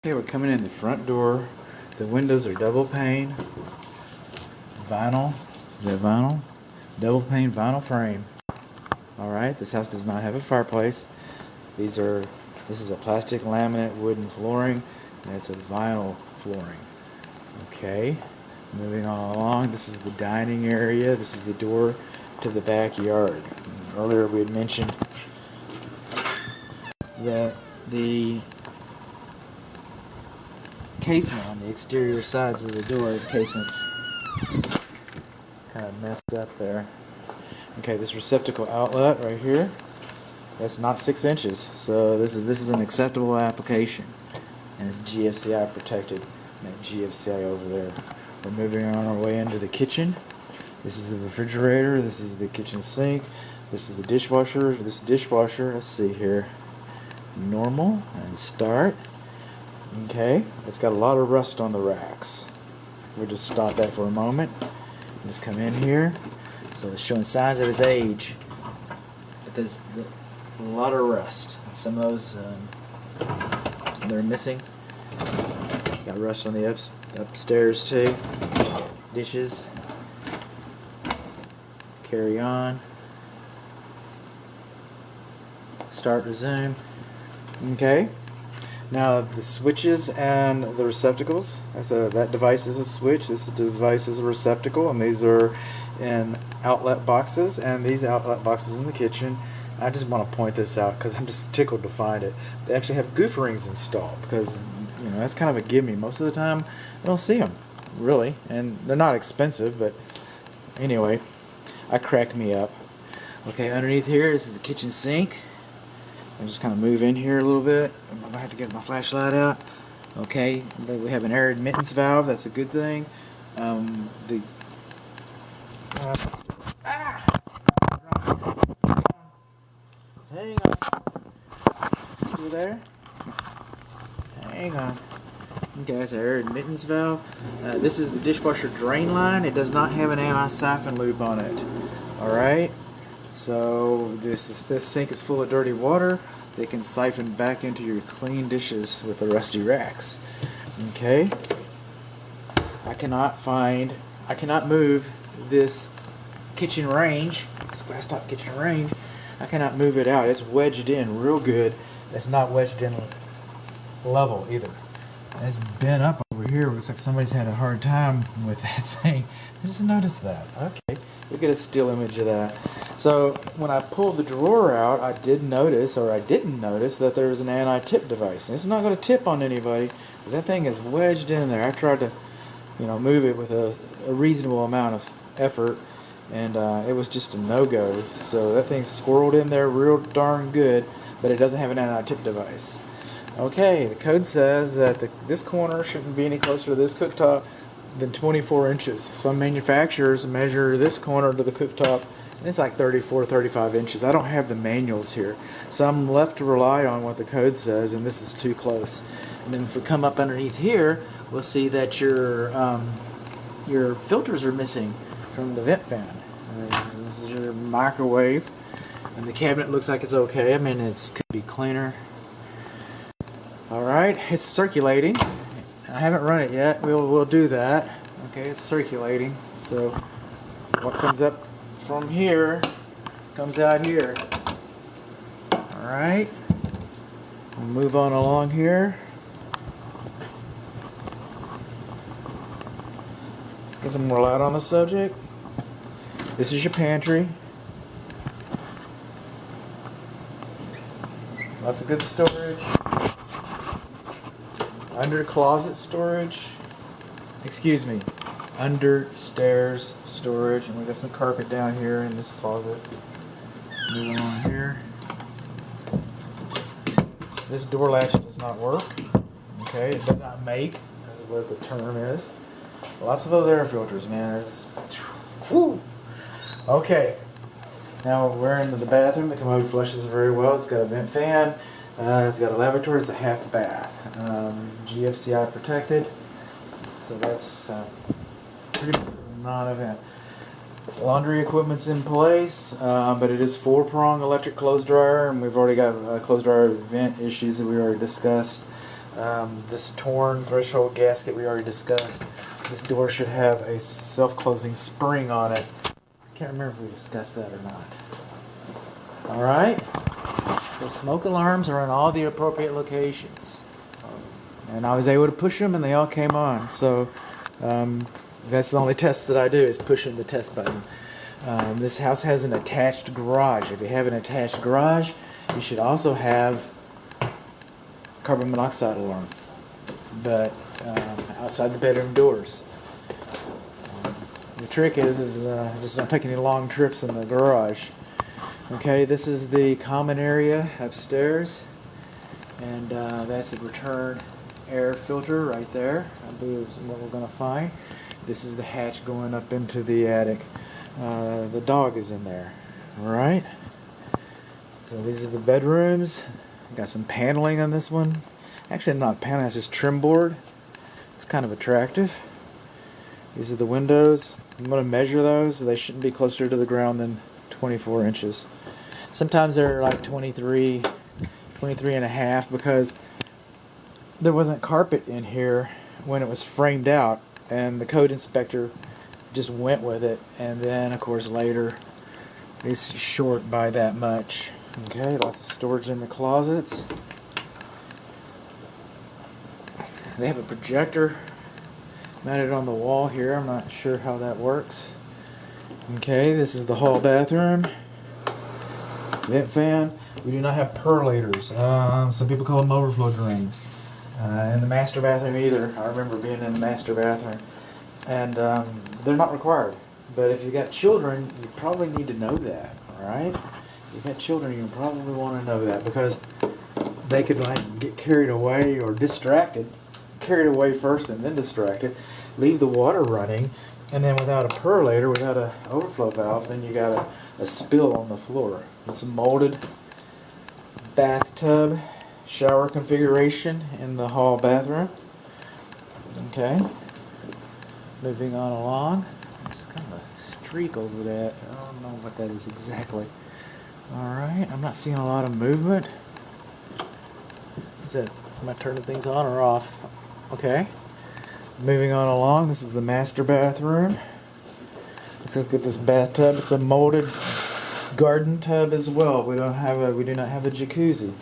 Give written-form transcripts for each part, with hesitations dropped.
Okay, we're coming in the front door. The windows are double pane, vinyl. Is that vinyl? Double pane vinyl frame. Alright, this house does not have a fireplace. This is a plastic laminate wooden flooring, and it's a vinyl flooring. Okay, moving on along. This is the dining area. This is the door to the backyard. Earlier we had mentioned that the casement on the exterior sides of the door, the casement's kind of messed up there. Okay, this receptacle outlet right here, that's not 6 inches, so this is an acceptable application, and it's GFCI protected. That GFCI over there. We're moving on our way into the kitchen. This is the refrigerator. This is the kitchen sink. This is the dishwasher. This dishwasher, let's see here, normal and start. Okay, it's got a lot of rust on the racks. We'll just stop that for a moment. Just come in here. So it's showing signs of its age. But there's a lot of rust. Some of those they're missing. Got rust on the upstairs too. Dishes. Carry on. Start, resume. Okay. Now the switches and the receptacles. That device is a switch. This device is a receptacle, and these are in outlet boxes. And these outlet boxes in the kitchen. I just want to point this out because I'm just tickled to find it. They actually have goof rings installed because that's kind of a gimme. Most of the time, I don't see them really, and they're not expensive. But anyway, I crack me up. Okay, underneath here, this is the kitchen sink. I'll just kind of move in here a little bit. I'm going to have to get my flashlight out. Okay, we have an air admittance valve. That's a good thing. Hang on. Still there? Hang on. Okay, that's an air admittance valve. This is the dishwasher drain line. It does not have an anti-siphon loop on it. Alright? So this sink is full of dirty water. They can siphon back into your clean dishes with the rusty racks. Okay. I cannot move this kitchen range, this glass top kitchen range. I cannot move it out. It's wedged in real good. It's not wedged in level either. It's bent up over here. Looks like somebody's had a hard time with that thing. I just noticed that. Okay. We'll get a still image of that. So when I pulled the drawer out, I didn't notice that there was an anti-tip device. And it's not going to tip on anybody because that thing is wedged in there. I tried to, move it with a reasonable amount of effort, and it was just a no-go. So that thing's squirreled in there real darn good, but it doesn't have an anti-tip device. Okay, the code says that this corner shouldn't be any closer to this cooktop than 24 inches. Some manufacturers measure this corner to the cooktop, and it's like 34, 35 inches. I don't have the manuals here, so I'm left to rely on what the code says, and this is too close. And then if we come up underneath here, we'll see that your filters are missing from the vent fan. And this is your microwave, and the cabinet looks like it's okay. I mean, it could be cleaner. Alright, it's circulating. I haven't run it yet. We'll do that. Okay, it's circulating. So what comes up from here comes out here. Alright. We'll move on along here. Let's get some more light on the subject. This is your pantry. Lots of good storage. Under closet storage, under stairs storage, and we got some carpet down here in this closet. Moving on here. This door latch does not work. Okay, it does not make, that's what the term is. Lots of those air filters, man. Whew. Okay, now we're into the bathroom. The commode flushes very well. It's got a vent fan. It's got a lavatory. It's a half bath. GFCI protected. So that's pretty much a non-event. Laundry equipment's in place, but it is 4-prong electric clothes dryer, and we've already got clothes dryer vent issues that we already discussed. This torn threshold gasket we already discussed. This door should have a self-closing spring on it. Can't remember if we discussed that or not. Alright, the smoke alarms are in all the appropriate locations. And I was able to push them and they all came on. So that's the only test that I do, is pushing the test button. This house has an attached garage. If you have an attached garage, you should also have carbon monoxide alarm, but outside the bedroom doors. The trick is just don't take any long trips in the garage. Okay, this is the common area upstairs, and that's the return air filter right there. I believe is what we're going to find. This is the hatch going up into the attic. The dog is in there. Alright, so these are the bedrooms. Got some paneling on this one. Actually, not paneling, it's just trim board. It's kind of attractive. These are the windows. I'm going to measure those. They shouldn't be closer to the ground than 24 inches. Sometimes they're like 23 and a half, because there wasn't carpet in here when it was framed out, and the code inspector just went with it, and then of course later it's short by that much. Okay, lots of storage in the closets. They have a projector mounted on the wall here. I'm not sure how that works. Okay, this is the hall bathroom. Vent fan. We do not have percolators. Some people call them overflow drains. And the master bathroom either. I remember being in the master bathroom. And they're not required. But if you've got children, you probably need to know that. Alright? If you've got children, you probably want to know that, because they could like get carried away or distracted. Carried away first and then distracted. Leave the water running, and then without a percolator, without an overflow valve, then you got a spill on the floor. It's a molded bathtub shower configuration in the hall bathroom. Okay. Moving on along. There's kind of a streak over that. I don't know what that is exactly. Alright, I'm not seeing a lot of movement. Is that, am I turning things on or off? Okay. Moving on along, this is the master bathroom. Let's look at this bathtub. It's a molded garden tub as well. We do not have a jacuzzi.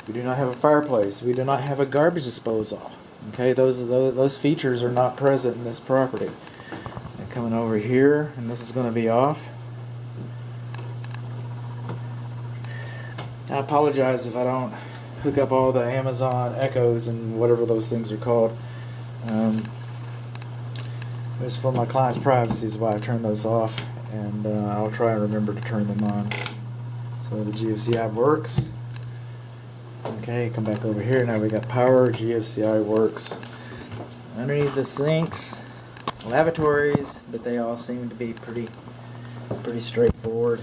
We do not have a fireplace. We do not have a garbage disposal. Okay, those features are not present in this property. And coming over here, and this is going to be off. I apologize if I don't hook up all the Amazon Echoes and whatever those things are called. It's for my client's privacy is why I turn those off, and I'll try and remember to turn them on. So the GFCI works. Okay, come back over here. Now we got power. GFCI works. Underneath the sinks, lavatories, but they all seem to be pretty straightforward.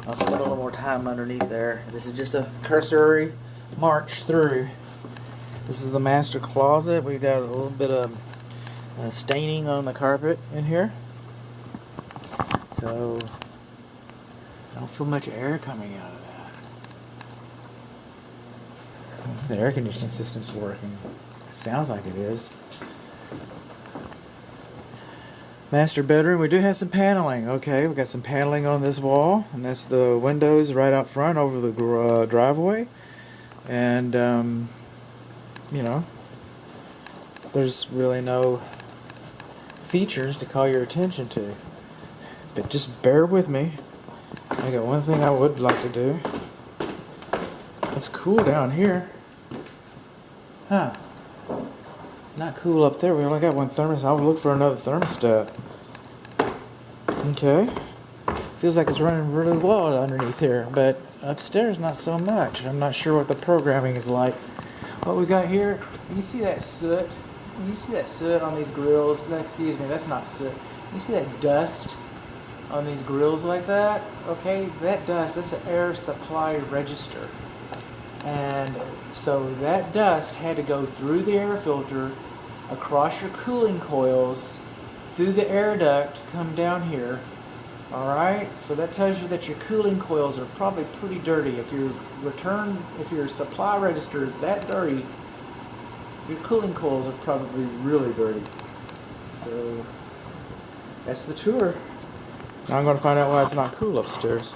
I'll spend a little more time underneath there. This is just a cursory march through. This is the master closet. We've got a little bit of staining on the carpet in here. So I don't feel much air coming out of that. The air conditioning system's working. Sounds like it is. Master bedroom, we do have some paneling. Okay, we've got some paneling on this wall, and that's the windows right out front over the driveway. And you know, there's really no features to call your attention to, but just bear with me. I got one thing I would like to do. It's cool down here. Huh. Not cool up there. We only got one thermostat. I would look for another thermostat. Okay. Feels like it's running really well underneath here, but upstairs not so much. I'm not sure what the programming is like. What we got here, you see that soot? You see that soot on these grills? No, excuse me, that's not soot. You see that dust on these grills like that? Okay, that dust, that's an air supply register. And so that dust had to go through the air filter, across your cooling coils, through the air duct, come down here. Alright, so that tells you that your cooling coils are probably pretty dirty. If your supply register is that dirty, your cooling coils are probably really dirty. So that's the tour. Now I'm going to find out why it's not cool upstairs.